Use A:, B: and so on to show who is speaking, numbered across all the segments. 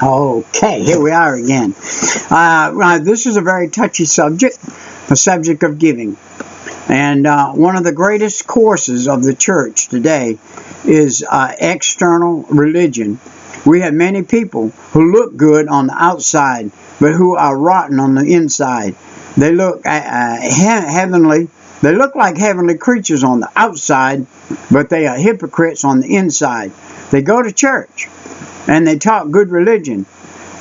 A: Okay, here we are again. This is a very touchy subject, the subject of giving. And one of the greatest courses of the church today is external religion. We have many people who look good on the outside, but who are rotten on the inside. They look heavenly. They look like heavenly creatures on the outside, but they are hypocrites on the inside. They go to church, and they talk good religion.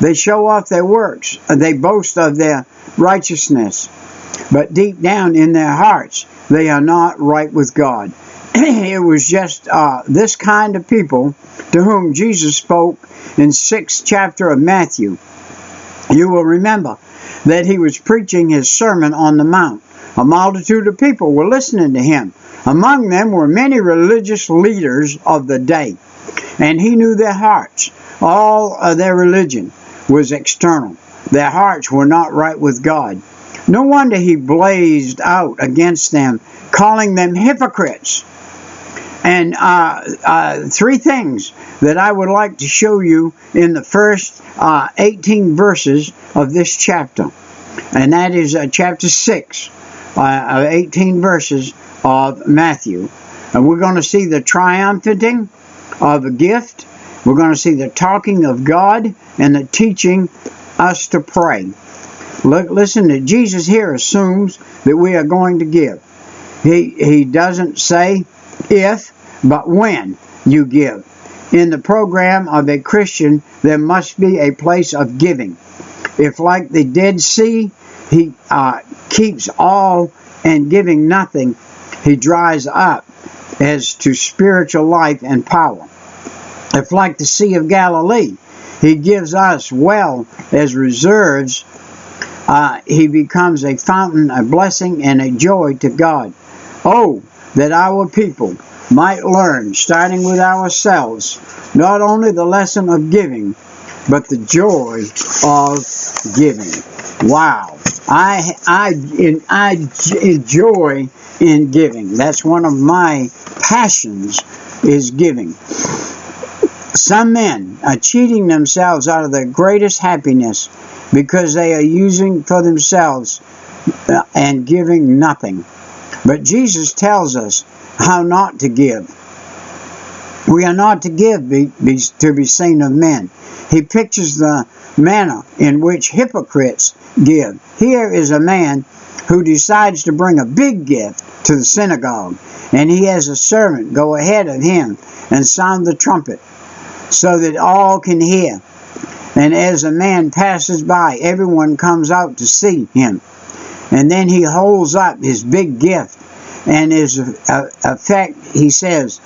A: They show off their works. They boast of their righteousness. But deep down in their hearts, they are not right with God. It was just this kind of people to whom Jesus spoke in 6th chapter of Matthew. You will remember that he was preaching his Sermon on the Mount. A multitude of people were listening to him. Among them were many religious leaders of the day. And he knew their hearts. All of their religion was external. Their hearts were not right with God. No wonder he blazed out against them, calling them hypocrites. And three things that I would like to show you in the first 18 verses of this chapter. And that is chapter 6, 18 verses of Matthew. And we're going to see the triumphing of a gift. We're going to see the talking of God and the teaching us to pray. Look, listen, that Jesus here assumes that we are going to give. He doesn't say if, but when you give. In the program of a Christian, there must be a place of giving. If, like the Dead Sea, he keeps all and giving nothing, he dries up as to spiritual life and power. If, like the Sea of Galilee, he gives us well as reserves, he becomes a fountain, a blessing, and a joy to God. Oh, that our people might learn, starting with ourselves, not only the lesson of giving, but the joy of giving. Wow. I enjoy in giving. That's one of my passions, is giving. Some men are cheating themselves out of their greatest happiness because they are using for themselves and giving nothing. But Jesus tells us how not to give. We are not to give to be seen of men. He pictures the manner in which hypocrites give. Here is a man who decides to bring a big gift to the synagogue, and he has a servant go ahead of him and sound the trumpet so that all can hear. And as a man passes by, everyone comes out to see him. And then he holds up his big gift, and his effect, he says,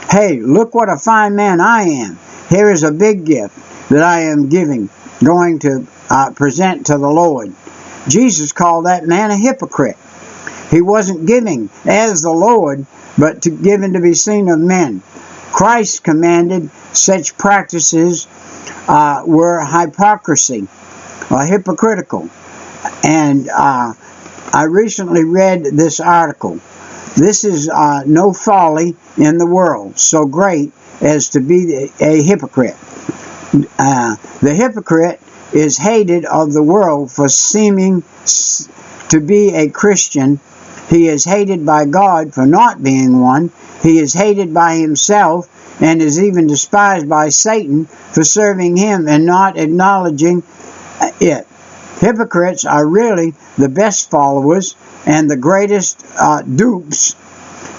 A: "Hey, look what a fine man I am. Here is a big gift that I am going to present to the Lord." Jesus called that man a hypocrite. He wasn't giving as the Lord, but giving to be seen of men. Christ commanded such practices were hypocrisy or hypocritical. And I recently read this article. This is no folly in the world so great as to be a hypocrite. The hypocrite is hated of the world for seeming to be a Christian. He is hated by God for not being one. He is hated by himself and is even despised by Satan for serving him and not acknowledging it. Hypocrites are really the best followers and the greatest dupes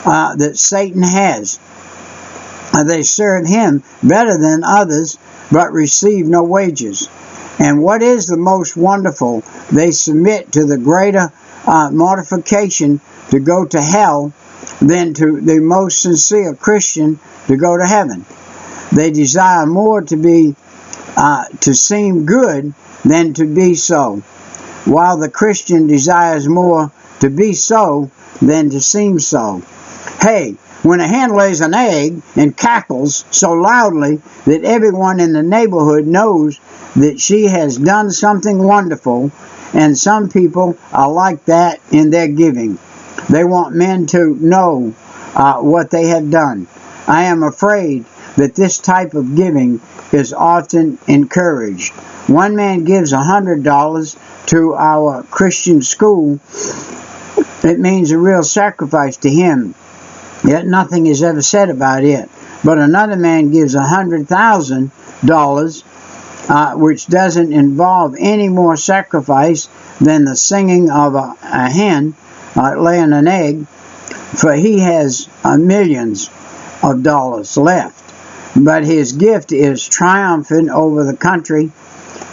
A: that Satan has. They serve him better than others, but receive no wages. And what is the most wonderful? They submit to the greater mortification to go to hell than to the most sincere Christian to go to heaven. They desire more to seem good than to be so, while the Christian desires more to be so than to seem so. Hey, when a hen lays an egg and cackles so loudly that everyone in the neighborhood knows that she has done something wonderful, and some people are like that in their giving. They want men to know what they have done. I am afraid that this type of giving is often encouraged. One man gives $100 to our Christian school. It means a real sacrifice to him, yet nothing is ever said about it. But another man gives $100,000, which doesn't involve any more sacrifice than the singing of a hen laying an egg, for he has millions of dollars left. But his gift is triumphant over the country,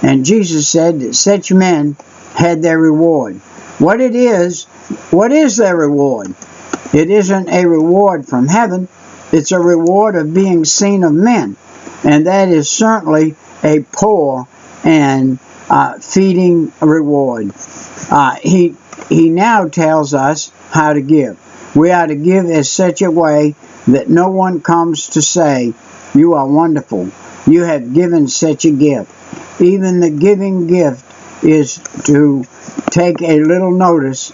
A: and Jesus said that such men had their reward. What is their reward? It isn't a reward from heaven. It's a reward of being seen of men. And that is certainly a poor and feeding reward. He now tells us how to give. We are to give in such a way that no one comes to say, "You are wonderful. You have given such a gift." Even the giving gift is to take a little notice,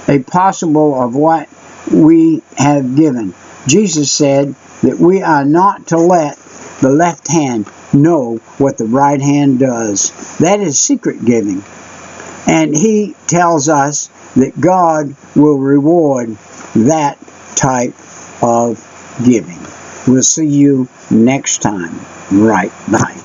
A: a possible of what we have given. Jesus said that we are not to let the left hand know what the right hand does. That is secret giving. And he tells us that God will reward that type of giving. We'll see you next time. Right. Bye.